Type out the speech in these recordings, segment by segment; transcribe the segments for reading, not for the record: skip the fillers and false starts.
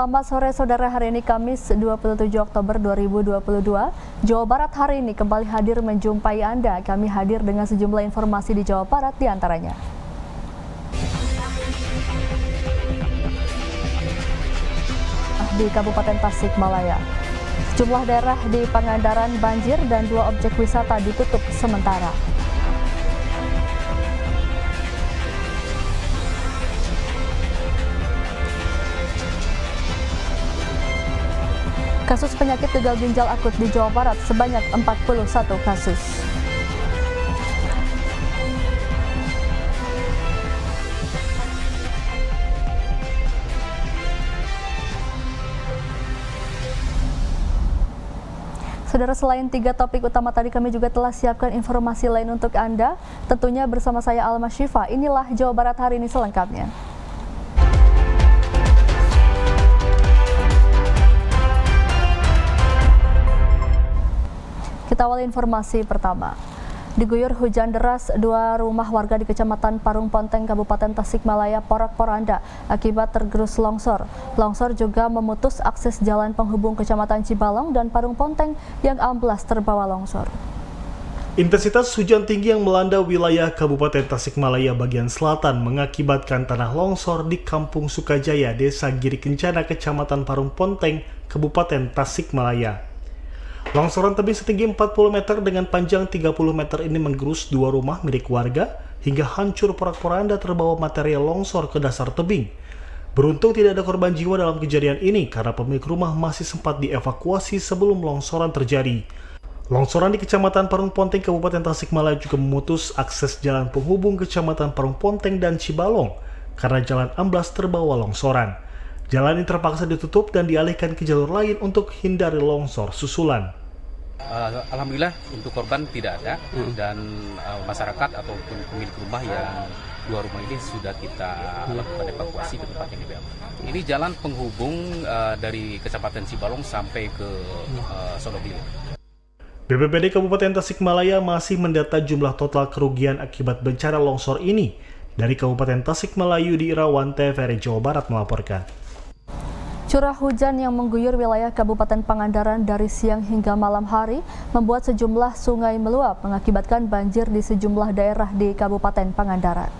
Selamat sore saudara, hari ini Kamis 27 Oktober 2022. Jawa Barat hari ini kembali hadir menjumpai Anda. Kami hadir dengan sejumlah informasi di Jawa Barat diantaranya. Di Kabupaten Tasikmalaya, sejumlah daerah di Pangandaran banjir dan 2 objek wisata ditutup sementara. Kasus penyakit gagal ginjal akut di Jawa Barat sebanyak 41 kasus. Saudara, selain 3 topik utama tadi, kami juga telah siapkan informasi lain untuk Anda. Tentunya bersama saya Alma Syifa. Inilah Jawa Barat hari ini selengkapnya. Kita awali informasi pertama. Diguyur hujan deras, 2 rumah warga di Kecamatan Parung Ponteng, Kabupaten Tasikmalaya porak-poranda akibat tergerus longsor. Longsor juga memutus akses jalan penghubung Kecamatan Cibalong dan Parung Ponteng yang amblas terbawa longsor. Intensitas hujan tinggi yang melanda wilayah Kabupaten Tasikmalaya bagian selatan mengakibatkan tanah longsor di Kampung Sukajaya, Desa Giri Kencana, Kecamatan Parung Ponteng, Kabupaten Tasikmalaya. Longsoran tebing setinggi 40 meter dengan panjang 30 meter ini menggerus 2 rumah milik warga hingga hancur porak-poranda terbawa material longsor ke dasar tebing. Beruntung tidak ada korban jiwa dalam kejadian ini karena pemilik rumah masih sempat dievakuasi sebelum longsoran terjadi. Longsoran di Kecamatan Parung Ponteng, Kabupaten Tasikmalaya juga memutus akses jalan penghubung Kecamatan Parung Ponteng dan Cibalong karena jalan amblas terbawa longsoran. Jalan ini terpaksa ditutup dan dialihkan ke jalur lain untuk hindari longsor susulan. Alhamdulillah untuk korban tidak ada dan masyarakat ataupun pemilik rumah yang 2 rumah ini sudah kita lakukan evakuasi ke tempat yang lebih aman. Ini jalan penghubung dari Kecamatan Cibalong sampai ke Sologili. BPBD Kabupaten Tasikmalaya masih mendata jumlah total kerugian akibat bencana longsor ini. Dari Kabupaten Tasikmalaya, di Irawan, TVRI Jawa Barat melaporkan. Curah hujan yang mengguyur wilayah Kabupaten Pangandaran dari siang hingga malam hari membuat sejumlah sungai meluap mengakibatkan banjir di sejumlah daerah di Kabupaten Pangandaran.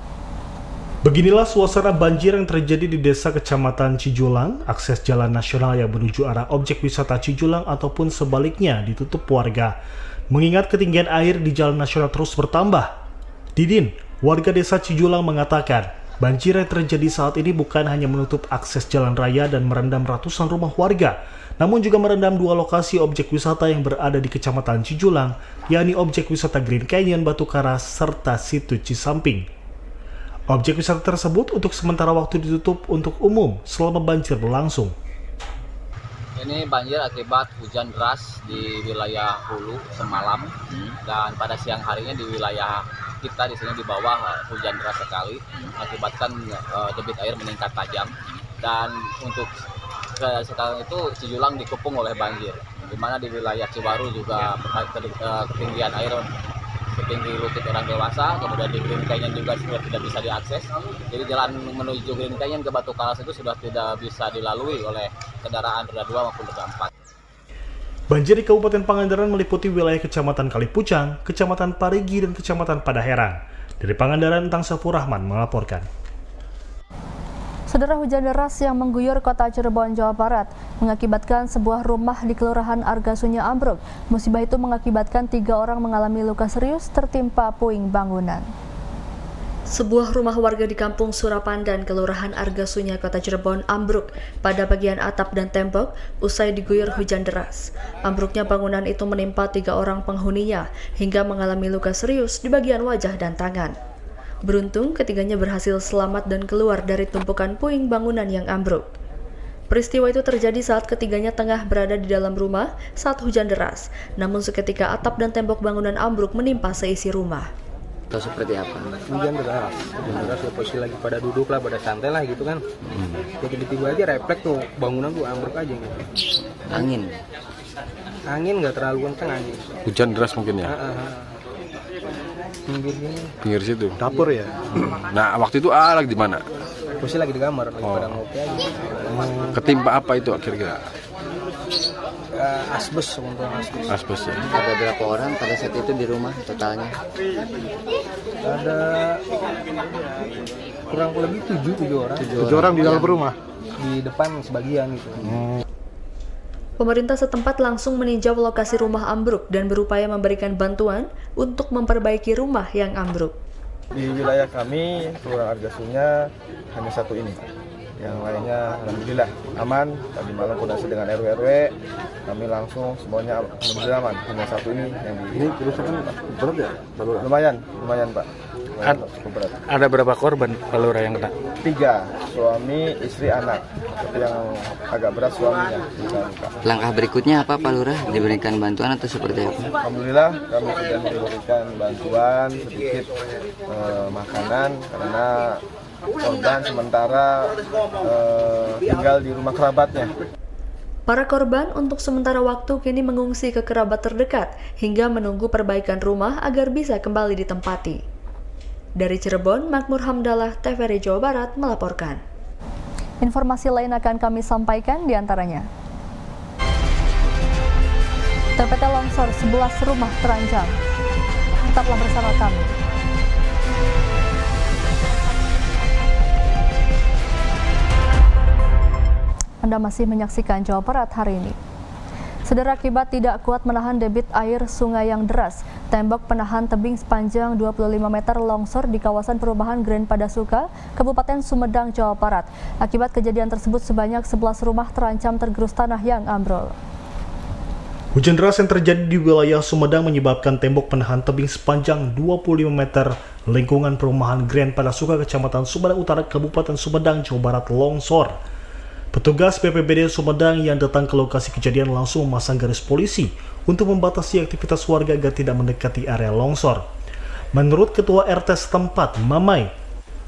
Beginilah suasana banjir yang terjadi di desa Kecamatan Cijulang. Akses jalan nasional yang menuju arah objek wisata Cijulang ataupun sebaliknya ditutup warga. Mengingat ketinggian air di jalan nasional terus bertambah. Didin, warga desa Cijulang mengatakan, banjir yang terjadi saat ini bukan hanya menutup akses jalan raya dan merendam ratusan rumah warga, namun juga merendam 2 lokasi objek wisata yang berada di Kecamatan Cijulang, yakni objek wisata Green Canyon Batu Karas serta Situ Cisamping. Objek wisata tersebut untuk sementara waktu ditutup untuk umum selama banjir berlangsung. Ini banjir akibat hujan deras di wilayah Hulu semalam dan pada siang harinya di wilayah kita di sini di bawah hujan deras sekali, mengakibatkan debit air meningkat tajam. Dan untuk sekarang itu Cijulang dikepung oleh banjir, di mana di wilayah Cibaru juga ketinggian air setinggi lutut orang dewasa. Kemudian di Green Canyon juga sudah tidak bisa diakses. Jadi jalan menuju Green Canyon ke Batu Karas itu sudah tidak bisa dilalui oleh kendaraan roda 2 maupun roda 4. Banjir di Kabupaten Pangandaran meliputi wilayah Kecamatan Kalipucang, Kecamatan Parigi, dan Kecamatan Padaherang. Dari Pangandaran, Tang Safu Rahman melaporkan. Saudara, hujan deras yang mengguyur kota Cirebon, Jawa Barat mengakibatkan sebuah rumah di Kelurahan Argasunya ambruk. Musibah itu mengakibatkan 3 orang mengalami luka serius tertimpa puing bangunan. Sebuah rumah warga di Kampung Surapandan, Kelurahan Argasunya, Kota Cirebon ambruk pada bagian atap dan tembok usai diguyur hujan deras. Ambruknya bangunan itu menimpa 3 orang penghuninya hingga mengalami luka serius di bagian wajah dan tangan. Beruntung ketiganya berhasil selamat dan keluar dari tumpukan puing bangunan yang ambruk. Peristiwa itu terjadi saat ketiganya tengah berada di dalam rumah saat hujan deras, namun seketika atap dan tembok bangunan ambruk menimpa seisi rumah. Atau seperti apa? Hujan deras ya, posisi lagi pada duduk lah, pada santai lah gitu kan. Ya tiba-tiba aja refleks tuh bangunan tuh ambruk aja gitu. Angin nggak terlalu kenceng angin. Hujan deras mungkin ya? Pinggir Pinggir situ? dapur ya. Nah waktu itu lagi di mana? Posisi lagi di kamar, lagi pada ngopi aja. Ketimpa apa itu kira-kira? Asbes, untuk asbes. Asbes ya. Ada berapa orang pada saat itu di rumah totalnya? Ada kurang lebih 7 orang. 7 orang di dalam rumah. Di depan sebagian gitu. Pemerintah setempat langsung meninjau lokasi rumah ambruk dan berupaya memberikan bantuan untuk memperbaiki rumah yang ambruk. Di wilayah kami, Kelurahan Argasunya hanya satu ini. Yang lainnya alhamdulillah aman. Tadi malam koordinasi dengan RW, kami langsung semuanya alhamdulillah aman. Hanya satu ini yang Ini kerusakan berat ya? lumayan Pak. Cukup berat. Ada berapa korban Pak Lurah yang kena? 3, suami, istri, anak. Tapi yang agak berat suaminya. Luka. Langkah berikutnya apa Pak Lurah? Diberikan bantuan atau seperti apa? Alhamdulillah kami sudah memberikan bantuan sedikit makanan karena korban sementara tinggal di rumah kerabatnya. Para korban untuk sementara waktu kini mengungsi ke kerabat terdekat hingga menunggu perbaikan rumah agar bisa kembali ditempati. Dari Cirebon, Makmur Hamdallah, TVRI Jawa Barat melaporkan. Informasi lain akan kami sampaikan diantaranya. TPT longsor 11 rumah terancam. Tetaplah bersama kami. Anda masih menyaksikan Jawa Barat hari ini. Saudara, akibat tidak kuat menahan debit air sungai yang deras, tembok penahan tebing sepanjang 25 meter longsor di kawasan perumahan Grand Padasuka, Kabupaten Sumedang, Jawa Barat. Akibat kejadian tersebut sebanyak 11 rumah terancam tergerus tanah yang ambrol. Hujan deras yang terjadi di wilayah Sumedang menyebabkan tembok penahan tebing sepanjang 25 meter lingkungan perumahan Grand Padasuka, Kecamatan Sumedang Utara, Kabupaten Sumedang, Jawa Barat longsor. Petugas BPBD Sumedang yang datang ke lokasi kejadian langsung memasang garis polisi untuk membatasi aktivitas warga agar tidak mendekati area longsor. Menurut Ketua RT setempat, Mamai,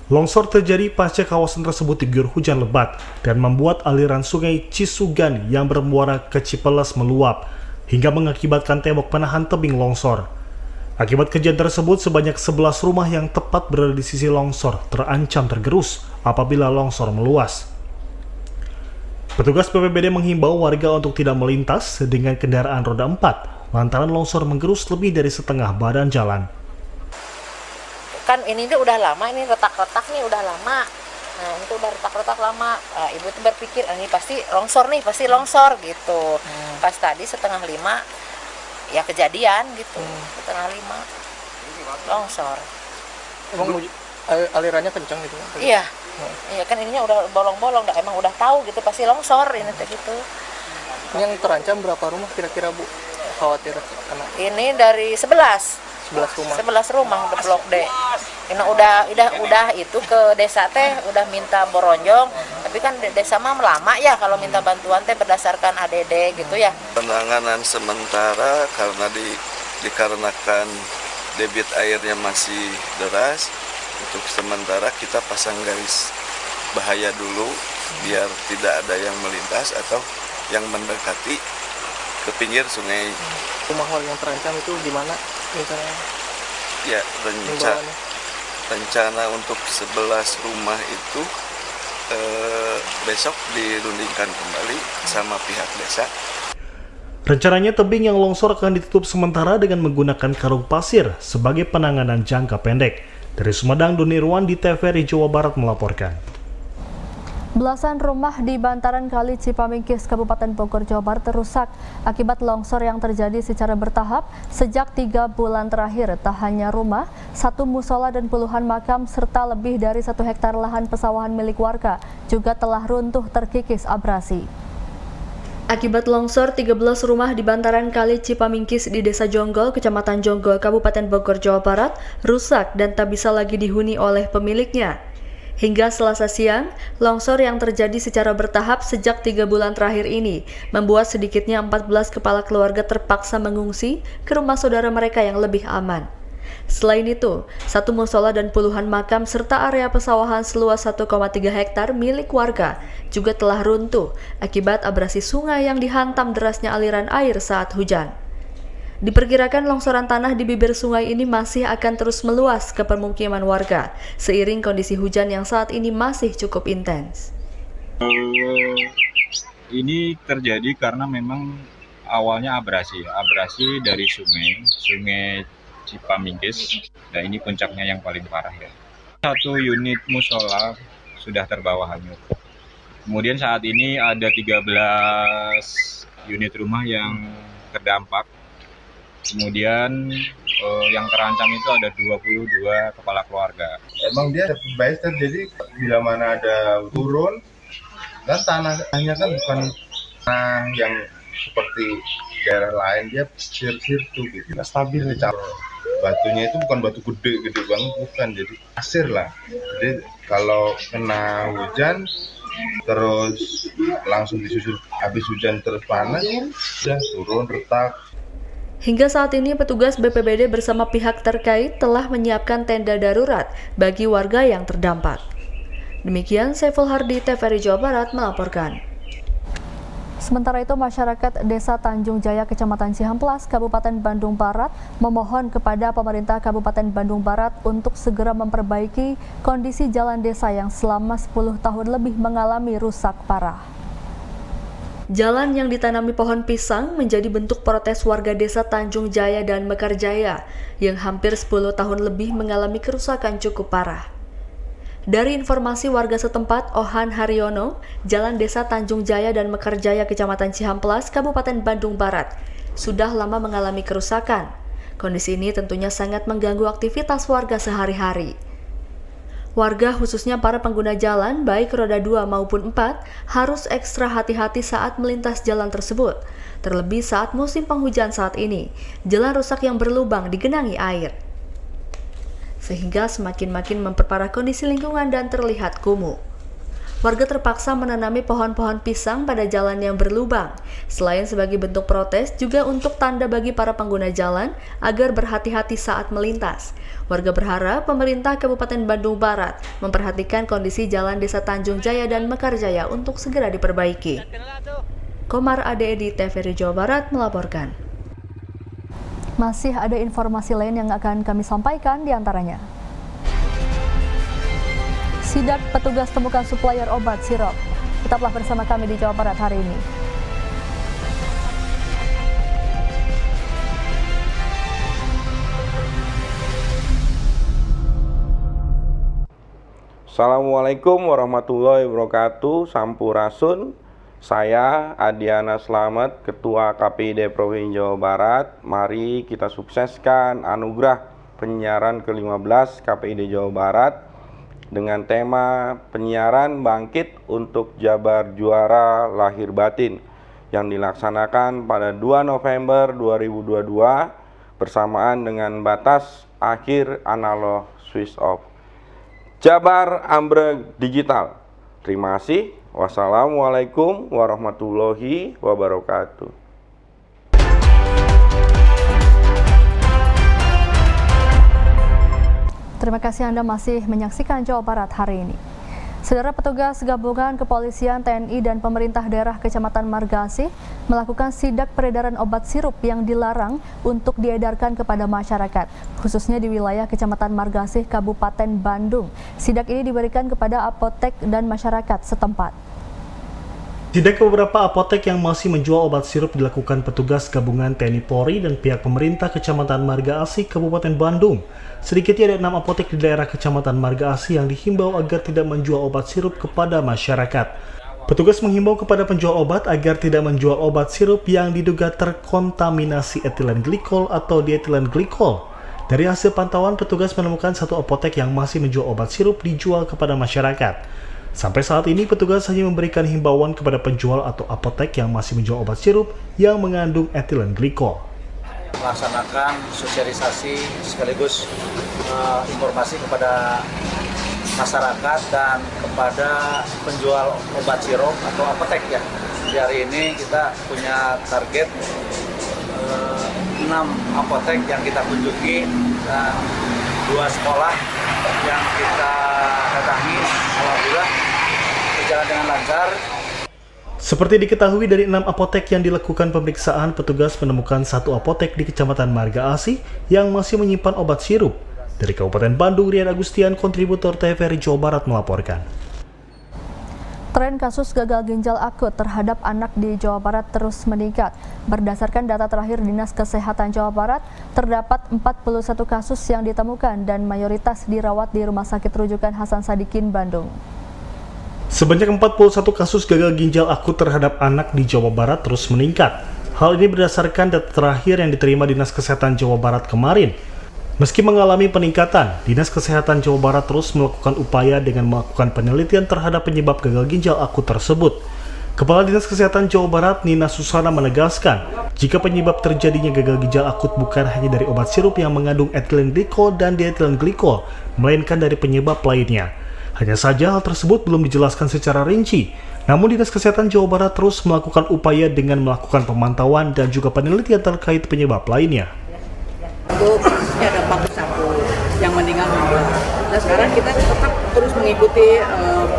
longsor terjadi pasca kawasan tersebut diguyur hujan lebat dan membuat aliran sungai Cisugan yang bermuara ke Cipeles meluap hingga mengakibatkan tembok penahan tebing longsor. Akibat kejadian tersebut, sebanyak 11 rumah yang tepat berada di sisi longsor terancam tergerus apabila longsor meluas. Petugas BPBD menghimbau warga untuk tidak melintas dengan kendaraan roda 4 lantaran longsor menggerus lebih dari setengah badan jalan. Kan ini tuh udah lama, ini retak-retak nih udah lama. Nah ini tuh udah retak-retak lama. Ibu tuh berpikir ini pasti longsor gitu. Pas tadi 4:30 ya kejadian gitu. 4:30 longsor. Emang alirannya kencang gitu? Iya. Iya kan ininya udah bolong-bolong, emang udah tahu gitu pasti longsor ini tuh gitu. Yang terancam berapa rumah kira-kira Bu? Khawatir kena? Ini dari 11 rumah. 11 rumah udah blok D. Ini udah itu ke desa teh udah minta boronjong, tapi kan desa mah lama ya kalau minta bantuan teh berdasarkan ADD gitu ya. Penanganan sementara karena dikarenakan debit airnya masih deras. Untuk sementara kita pasang garis bahaya dulu biar tidak ada yang melintas atau yang mendekati ke pinggir sungai. Rumah yang terancam itu gimana rencananya? Ya, rencana untuk 11 rumah itu besok dirundingkan kembali sama pihak desa. Rencananya tebing yang longsor akan ditutup sementara dengan menggunakan karung pasir sebagai penanganan jangka pendek. Dari Sumedang, Doni Irwan di TVRI Jawa Barat melaporkan. Belasan rumah di bantaran Kali Cipamingkis, Kabupaten Bogor, Jawa Barat rusak akibat longsor yang terjadi secara bertahap sejak 3 bulan terakhir. Tak hanya rumah, 1 musola dan puluhan makam serta lebih dari 1 hektar lahan pesawahan milik warga juga telah runtuh terkikis abrasi. Akibat longsor, 13 rumah di bantaran Kali Cipamingkis di Desa Jonggol, Kecamatan Jonggol, Kabupaten Bogor, Jawa Barat, rusak dan tak bisa lagi dihuni oleh pemiliknya. Hingga Selasa siang, longsor yang terjadi secara bertahap sejak 3 bulan terakhir ini membuat sedikitnya 14 kepala keluarga terpaksa mengungsi ke rumah saudara mereka yang lebih aman. Selain itu, 1 musola dan puluhan makam serta area pesawahan seluas 1,3 hektar milik warga juga telah runtuh akibat abrasi sungai yang dihantam derasnya aliran air saat hujan. Diperkirakan longsoran tanah di bibir sungai ini masih akan terus meluas ke permukiman warga, seiring kondisi hujan yang saat ini masih cukup intens. Ini terjadi karena memang awalnya abrasi dari sungai Cipaminggis, dan ini puncaknya yang paling parah ya. 1 unit musola sudah terbawa hanyut. Kemudian saat ini ada 13 unit rumah yang terdampak. Kemudian yang terancam itu ada 22 kepala keluarga. Emang dia ada bystander, jadi bila mana ada turun, kan tanahnya kan bukan tanah yang seperti daerah lain, dia sir-sir tuh gitu, nggak stabil nih. Batunya itu bukan batu gede banget, bukan, jadi pasir lah. Jadi kalau kena hujan terus langsung disusul, habis hujan terus panas, udah turun retak. Hingga saat ini petugas BPBD bersama pihak terkait telah menyiapkan tenda darurat bagi warga yang terdampak. Demikian Saiful Hardi, TVRI Jawa Barat melaporkan. Sementara itu, masyarakat Desa Tanjung Jaya, Kecamatan Cihamplas, Kabupaten Bandung Barat memohon kepada pemerintah Kabupaten Bandung Barat untuk segera memperbaiki kondisi jalan desa yang selama 10 tahun lebih mengalami rusak parah. Jalan yang ditanami pohon pisang menjadi bentuk protes warga Desa Tanjung Jaya dan Mekarjaya yang hampir 10 tahun lebih mengalami kerusakan cukup parah. Dari informasi warga setempat, Ohan Haryono, Jalan Desa Tanjung Jaya dan Mekarjaya, Kecamatan Cihamplas, Kabupaten Bandung Barat, sudah lama mengalami kerusakan. Kondisi ini tentunya sangat mengganggu aktivitas warga sehari-hari. Warga, khususnya para pengguna jalan, baik roda 2 maupun 4, harus ekstra hati-hati saat melintas jalan tersebut. Terlebih saat musim penghujan saat ini, jalan rusak yang berlubang digenangi air, sehingga semakin-makin memperparah kondisi lingkungan dan terlihat kumuh. Warga terpaksa menanami pohon-pohon pisang pada jalan yang berlubang. Selain sebagai bentuk protes, juga untuk tanda bagi para pengguna jalan agar berhati-hati saat melintas. Warga berharap pemerintah Kabupaten Bandung Barat memperhatikan kondisi jalan Desa Tanjung Jaya dan Mekarjaya untuk segera diperbaiki. Komar Ade-Edi, TVRI Jawa Barat melaporkan. Masih ada informasi lain yang akan kami sampaikan, diantaranya sidak petugas temukan supplier obat sirup. Tetaplah bersama kami di Jawa Barat hari ini. Assalamualaikum warahmatullahi wabarakatuh. Sampurasun. Saya Adiana Slamet, Ketua KPID Provinsi Jawa Barat. Mari kita sukseskan anugerah penyiaran ke-15 KPID Jawa Barat dengan tema penyiaran bangkit untuk Jabar Juara Lahir Batin yang dilaksanakan pada 2 November 2022 bersamaan dengan batas akhir analog switch off. Jabar Ambrek Digital. Terima kasih. Wassalamualaikum warahmatullahi wabarakatuh. Terima kasih Anda masih menyaksikan Jawa Barat hari ini. Saudara, petugas gabungan kepolisian, TNI, dan pemerintah daerah Kecamatan Margasih melakukan sidak peredaran obat sirup yang dilarang untuk diedarkan kepada masyarakat, khususnya di wilayah Kecamatan Margasih, Kabupaten Bandung. Sidak ini diberikan kepada apotek dan masyarakat setempat. Sidak beberapa apotek yang masih menjual obat sirup dilakukan petugas gabungan TNI Polri dan pihak pemerintah Kecamatan Marga Asih, Kabupaten Bandung. Sedikitnya ada 6 apotek di daerah Kecamatan Marga Asih yang dihimbau agar tidak menjual obat sirup kepada masyarakat. Petugas menghimbau kepada penjual obat agar tidak menjual obat sirup yang diduga terkontaminasi etilen glikol atau dietilen glikol. Dari hasil pantauan, petugas menemukan 1 apotek yang masih menjual obat sirup dijual kepada masyarakat. Sampai saat ini, petugas hanya memberikan himbauan kepada penjual atau apotek yang masih menjual obat sirup yang mengandung etilen glikol. Melaksanakan sosialisasi sekaligus informasi kepada masyarakat dan kepada penjual obat sirup atau apotek ya. Di hari ini kita punya target 6 apotek yang kita kunjungi dan 2 sekolah yang kita datangi. Alhamdulillah berjalan dengan lancar. Seperti diketahui dari 6 apotek yang dilakukan pemeriksaan, petugas menemukan 1 apotek di Kecamatan Marga Asih yang masih menyimpan obat sirup. Dari Kabupaten Bandung, Rian Agustian, kontributor TVRI Jawa Barat melaporkan. Tren kasus gagal ginjal akut terhadap anak di Jawa Barat terus meningkat. Berdasarkan data terakhir Dinas Kesehatan Jawa Barat, terdapat 41 kasus yang ditemukan dan mayoritas dirawat di Rumah Sakit Rujukan Hasan Sadikin, Bandung. Sebanyak 41 kasus gagal ginjal akut terhadap anak di Jawa Barat terus meningkat. Hal ini berdasarkan data terakhir yang diterima Dinas Kesehatan Jawa Barat kemarin. Meski mengalami peningkatan, Dinas Kesehatan Jawa Barat terus melakukan upaya dengan melakukan penelitian terhadap penyebab gagal ginjal akut tersebut. Kepala Dinas Kesehatan Jawa Barat, Nina Susana, menegaskan, jika penyebab terjadinya gagal ginjal akut bukan hanya dari obat sirup yang mengandung etilen glikol dan dietilen glikol, melainkan dari penyebab lainnya. Hanya saja hal tersebut belum dijelaskan secara rinci. Namun Dinas Kesehatan Jawa Barat terus melakukan upaya dengan melakukan pemantauan dan juga penelitian terkait penyebab lainnya. Untuk kasusnya ada 41 yang meninggal meninggal. Nah sekarang kita tetap terus mengikuti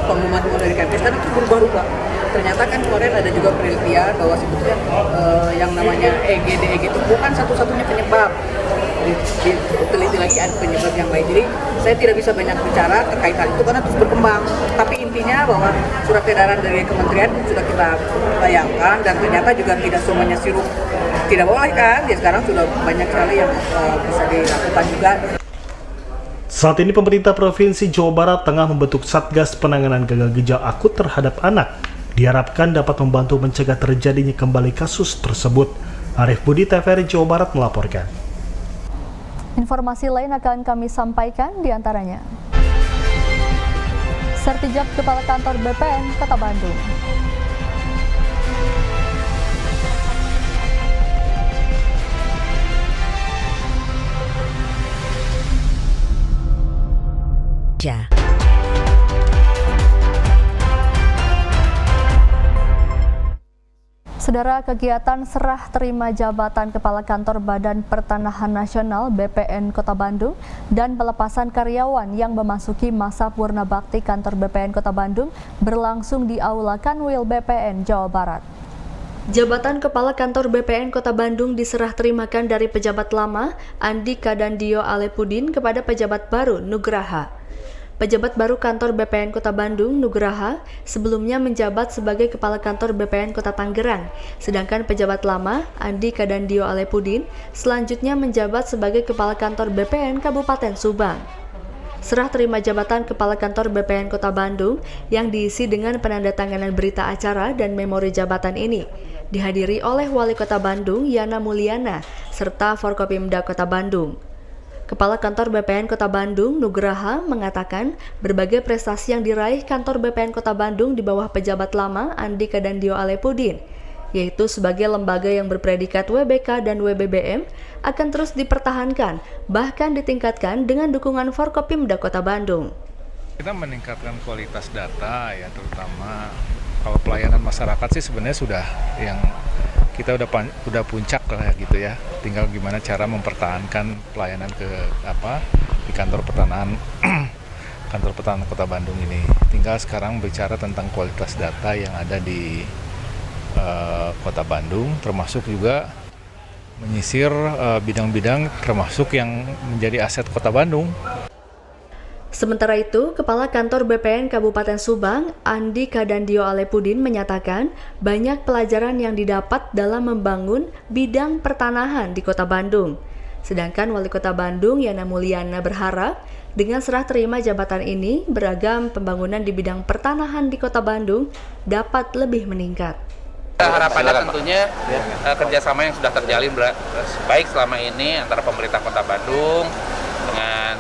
pengumuman dari KPS karena itu berubah-ubah. Ternyata kan kemarin ada juga penelitian bahwa sebetulnya yang namanya EGD itu bukan satu-satunya penyebab. Diteliti lagi ada penyebab yang lain. Jadi saya tidak bisa banyak bicara terkait hal itu karena terus berkembang. Tapi intinya bahwa surat edaran dari kementerian sudah kita bayangkan dan ternyata juga tidak semuanya sirup tidak boleh kan. Ya sekarang sudah banyak sekali yang bisa dilakukan juga. Saat ini pemerintah Provinsi Jawa Barat tengah membentuk Satgas Penanganan Gagal Ginjal Akut terhadap anak. Diharapkan dapat membantu mencegah terjadinya kembali kasus tersebut. Arif Budi, TVRI Jawa Barat melaporkan. Informasi lain akan kami sampaikan diantaranya. Sertijab Kepala Kantor BPN Kota Bandung. Saudara, kegiatan serah terima jabatan Kepala Kantor Badan Pertanahan Nasional BPN Kota Bandung dan pelepasan karyawan yang memasuki masa purna bakti kantor BPN Kota Bandung berlangsung di Aula Kanwil BPN Jawa Barat. Jabatan Kepala Kantor BPN Kota Bandung diserah terimakan dari pejabat lama Andi Kadandio Alepudin kepada pejabat baru Nugraha. Pejabat baru kantor BPN Kota Bandung, Nugraha, sebelumnya menjabat sebagai Kepala Kantor BPN Kota Tangerang, sedangkan pejabat lama, Andi Kadandio Alepudin, selanjutnya menjabat sebagai Kepala Kantor BPN Kabupaten Subang. Serah terima jabatan Kepala Kantor BPN Kota Bandung yang diisi dengan penandatanganan berita acara dan memori jabatan ini, dihadiri oleh Wali Kota Bandung, Yana Mulyana, serta Forkopimda Kota Bandung. Kepala Kantor BPN Kota Bandung, Nugraha, mengatakan berbagai prestasi yang diraih kantor BPN Kota Bandung di bawah pejabat lama Andi Kadandio Alepudin, yaitu sebagai lembaga yang berpredikat WBK dan WBBM, akan terus dipertahankan, bahkan ditingkatkan dengan dukungan Forkopimda Kota Bandung. Kita meningkatkan kualitas data ya, terutama kalau pelayanan masyarakat sih sebenarnya sudah yang kita udah puncak lah gitu ya. Tinggal gimana cara mempertahankan pelayanan di kantor pertanahan kantor pertanahan Kota Bandung ini. Tinggal sekarang bicara tentang kualitas data yang ada di Kota Bandung, termasuk juga menyisir bidang-bidang termasuk yang menjadi aset Kota Bandung. Sementara itu, Kepala Kantor BPN Kabupaten Subang, Andi Kadandio Alepudin, menyatakan banyak pelajaran yang didapat dalam membangun bidang pertanahan di Kota Bandung. Sedangkan Wali Kota Bandung, Yana Mulyana, berharap dengan serah terima jabatan ini, beragam pembangunan di bidang pertanahan di Kota Bandung dapat lebih meningkat. Harapannya tentunya kerjasama yang sudah terjalin baik selama ini antara pemerintah Kota Bandung dengan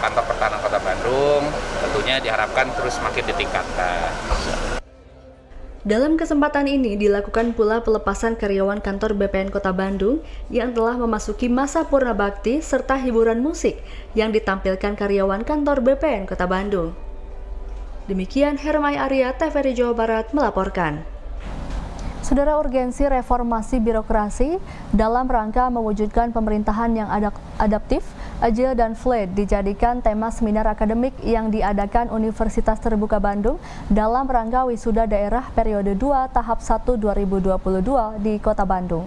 kantor pertanahan Kota Bandung, tentunya diharapkan terus makin ditingkatkan. Dalam kesempatan ini dilakukan pula pelepasan karyawan kantor BPN Kota Bandung yang telah memasuki masa purna bakti serta hiburan musik yang ditampilkan karyawan kantor BPN Kota Bandung. Demikian Hermai Arya, TVRI Jawa Barat melaporkan. Saudara, urgensi reformasi birokrasi dalam rangka mewujudkan pemerintahan yang adaptif, agile dan fluid dijadikan tema seminar akademik yang diadakan Universitas Terbuka Bandung dalam rangka wisuda daerah periode 2 tahap 1 2022 di Kota Bandung.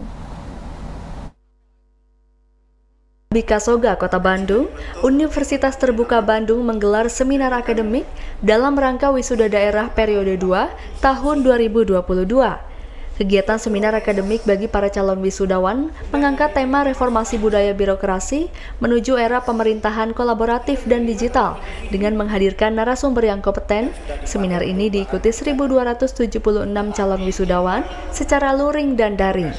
Bikasoga, Kota Bandung, Universitas Terbuka Bandung menggelar seminar akademik dalam rangka wisuda daerah periode 2 tahun 2022. Kegiatan seminar akademik bagi para calon wisudawan mengangkat tema reformasi budaya birokrasi menuju era pemerintahan kolaboratif dan digital dengan menghadirkan narasumber yang kompeten. Seminar ini diikuti 1.276 calon wisudawan secara luring dan daring.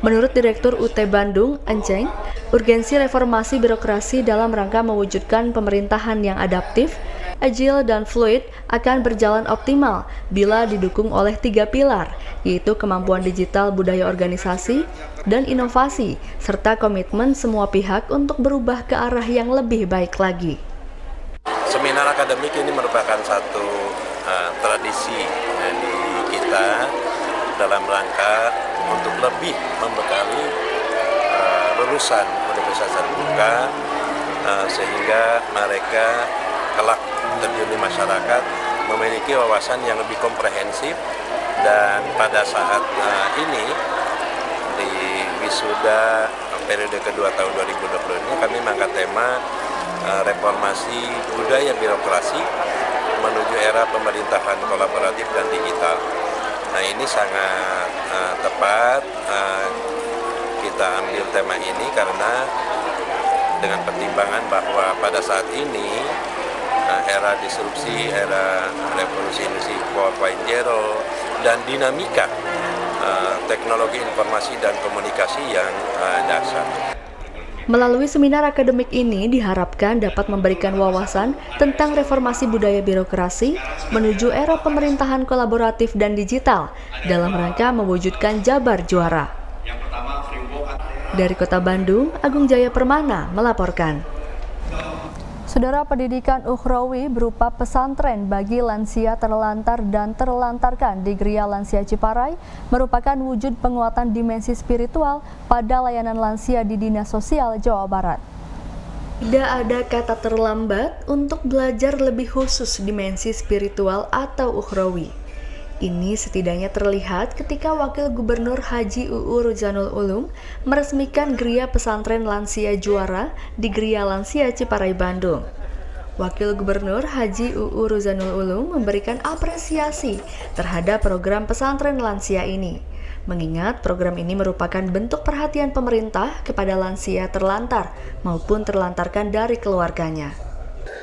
Menurut Direktur UT Bandung, Enceng, urgensi reformasi birokrasi dalam rangka mewujudkan pemerintahan yang adaptif, agile dan fluid akan berjalan optimal bila didukung oleh 3 pilar, yaitu kemampuan digital budaya organisasi dan inovasi, serta komitmen semua pihak untuk berubah ke arah yang lebih baik lagi. Seminar akademik ini merupakan satu tradisi di kita dalam rangka untuk lebih membekali lulusan Universitas Terbuka sehingga mereka kelak terjun di masyarakat memiliki wawasan yang lebih komprehensif. Dan pada saat ini di wisuda periode kedua tahun 2020 ini kami mengangkat tema reformasi budaya birokrasi menuju era pemerintahan kolaboratif dan digital. Nah, ini sangat tepat kita ambil tema ini karena dengan pertimbangan bahwa pada saat ini era disrupsi, era revolusi industri 4.0 dan dinamika teknologi informasi dan komunikasi yang dahsyat. Melalui seminar akademik ini diharapkan dapat memberikan wawasan tentang reformasi budaya birokrasi menuju era pemerintahan kolaboratif dan digital dalam rangka mewujudkan Jabar Juara. Dari Kota Bandung, Agung Jaya Permana melaporkan. Saudara, pendidikan ukhrawi berupa pesantren bagi lansia terlantar dan terlantarkan di Gria Lansia Ciparai merupakan wujud penguatan dimensi spiritual pada layanan lansia di Dinas Sosial Jawa Barat. Tidak ada kata terlambat untuk belajar lebih khusus dimensi spiritual atau ukhrawi. Ini setidaknya terlihat ketika Wakil Gubernur Haji UU Ruzanul Ulum meresmikan Gria Pesantren Lansia Juara di Gria Lansia Ciparai, Bandung. Wakil Gubernur Haji UU Ruzanul Ulum memberikan apresiasi terhadap program pesantren lansia ini, mengingat program ini merupakan bentuk perhatian pemerintah kepada lansia terlantar maupun terlantarkan dari keluarganya.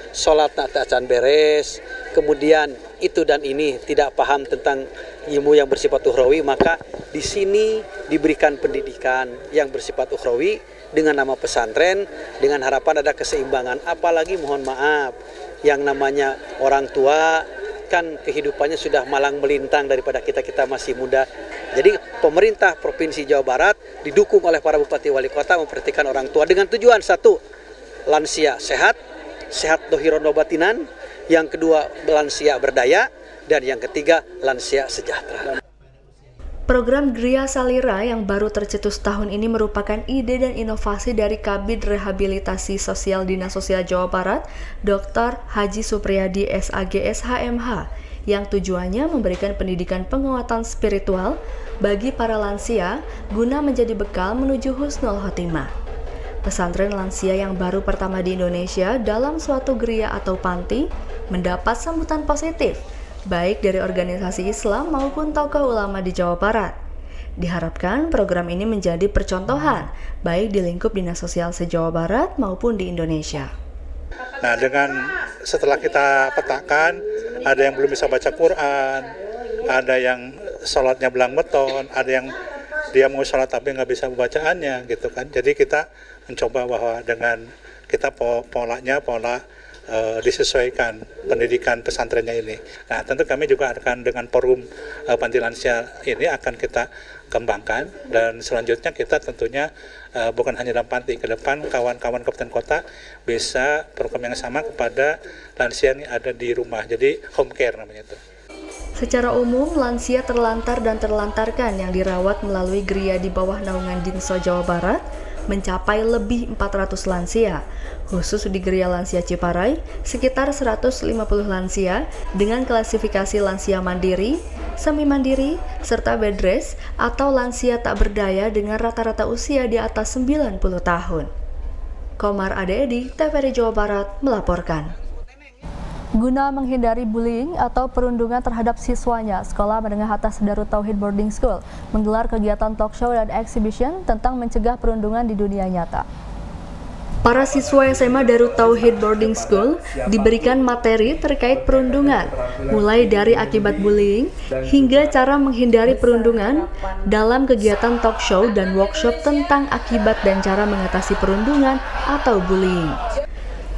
Sholat tak acan beres, kemudian itu dan ini tidak paham tentang ilmu yang bersifat ukhrawi, maka di sini diberikan pendidikan yang bersifat ukhrawi dengan nama pesantren, dengan harapan ada keseimbangan. Apalagi mohon maaf, yang namanya orang tua kan kehidupannya sudah malang melintang daripada kita masih muda. Jadi pemerintah Provinsi Jawa Barat didukung oleh para bupati wali kota memperhatikan orang tua dengan tujuan satu, lansia sehat dohiron batinan, yang kedua lansia berdaya, dan yang ketiga lansia sejahtera. Program Gria Salira yang baru tercetus tahun ini merupakan ide dan inovasi dari Kabid Rehabilitasi Sosial Dinas Sosial Jawa Barat, Dr. Haji Supriyadi SAG SHMH, yang tujuannya memberikan pendidikan penguatan spiritual bagi para lansia guna menjadi bekal menuju husnul khotimah. Pesantren lansia yang baru pertama di Indonesia dalam suatu geria atau panti mendapat sambutan positif, baik dari organisasi Islam maupun tokoh ulama di Jawa Barat. Diharapkan program ini menjadi percontohan, baik di lingkup Dinas Sosial se-Jawa Barat maupun di Indonesia. Nah, dengan setelah kita petakan, ada yang belum bisa baca Quran, ada yang sholatnya belang beton, ada yang dia mau sholat tapi nggak bisa bacaannya, gitu kan. Jadi kita mencoba bahwa dengan kita pola disesuaikan pendidikan pesantrennya ini. Nah, tentu kami juga akan dengan forum panti lansia ini akan kita kembangkan, dan selanjutnya kita tentunya bukan hanya dalam panti, ke depan kawan-kawan kabupaten kota bisa program yang sama kepada lansia yang ada di rumah, jadi home care namanya itu. Secara umum, lansia terlantar dan terlantarkan yang dirawat melalui geria di bawah naungan Dinso Jawa Barat mencapai lebih 400 lansia. Khusus di geria lansia Ciparai, sekitar 150 lansia dengan klasifikasi lansia mandiri, semi-mandiri, serta bed rest atau lansia tak berdaya dengan rata-rata usia di atas 90 tahun. Komar Ade-Edi, TVRI Jawa Barat, melaporkan. Guna menghindari bullying atau perundungan terhadap siswanya, Sekolah Menengah Atas Darut Tauhid Boarding School menggelar kegiatan talk show dan exhibition tentang mencegah perundungan di dunia nyata. Para siswa SMA Darut Tauhid Boarding School diberikan materi terkait perundungan, mulai dari akibat bullying hingga cara menghindari perundungan dalam kegiatan talk show dan workshop tentang akibat dan cara mengatasi perundungan atau bullying.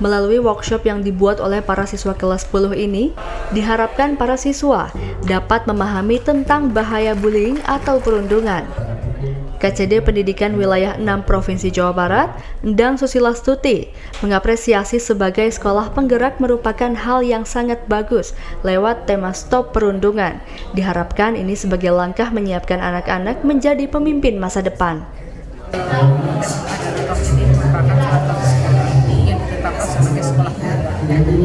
Melalui workshop yang dibuat oleh para siswa kelas 10 ini, diharapkan para siswa dapat memahami tentang bahaya bullying atau perundungan. KCD Pendidikan Wilayah 6 Provinsi Jawa Barat, Endang Susilastuti, mengapresiasi sebagai sekolah penggerak merupakan hal yang sangat bagus lewat tema Stop Perundungan. Diharapkan ini sebagai langkah menyiapkan anak-anak menjadi pemimpin masa depan. Sebagai sekolah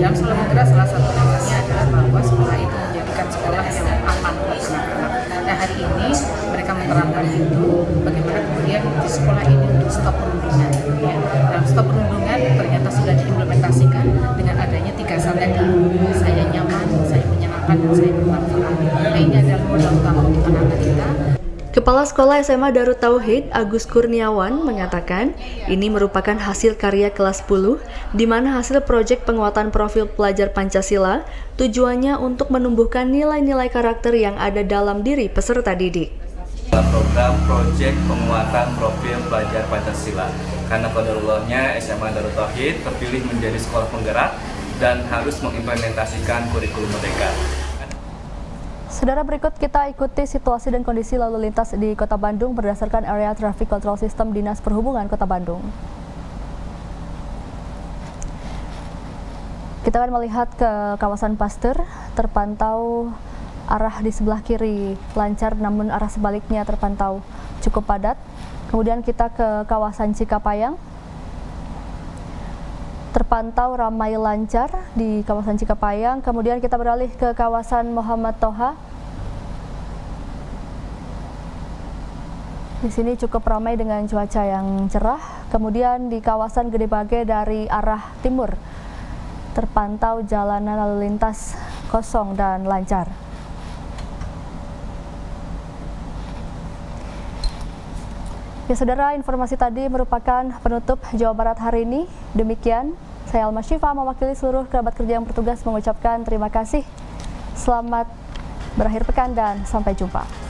yang sekolah penggerak salah satu tujuannya adalah bahwa sekolah itu menjadikan sekolah yang aman buat anak-anak. Nah, hari ini mereka menerapkan itu bagaimana kemudian di sekolah ini untuk stop perundungan. Ya. Dalam stop perundungan ternyata sudah diimplementasikan dengan adanya 3 syarat: saya nyaman, saya menyenangkan, dan saya bermanfaat. Nah, ini adalah modal utama untuk anak-anak kita. Kepala Sekolah SMA Darut Tauhid, Agus Kurniawan, mengatakan ini merupakan hasil karya kelas 10, di mana hasil proyek penguatan profil pelajar Pancasila tujuannya untuk menumbuhkan nilai-nilai karakter yang ada dalam diri peserta didik. Program proyek penguatan profil pelajar Pancasila, karena qadarullah-nya SMA Darut Tauhid terpilih menjadi sekolah penggerak dan harus mengimplementasikan kurikulum merdeka. Saudara, berikut kita ikuti situasi dan kondisi lalu lintas di Kota Bandung berdasarkan Area Traffic Control System Dinas Perhubungan Kota Bandung. Kita akan melihat ke kawasan Pasteur, terpantau arah di sebelah kiri lancar, namun arah sebaliknya terpantau cukup padat. Kemudian kita ke kawasan Cikapayang, terpantau ramai lancar di kawasan Cikapayang. Kemudian kita beralih ke kawasan Muhammad Toha. Di sini cukup ramai dengan cuaca yang cerah. Kemudian di kawasan Gede Bage dari arah timur terpantau jalanan lalu lintas kosong dan lancar. Ya saudara, informasi tadi merupakan penutup Jawa Barat hari ini. Demikian, saya Alma Syifa mewakili seluruh kerabat kerja yang bertugas mengucapkan terima kasih. Selamat berakhir pekan dan sampai jumpa.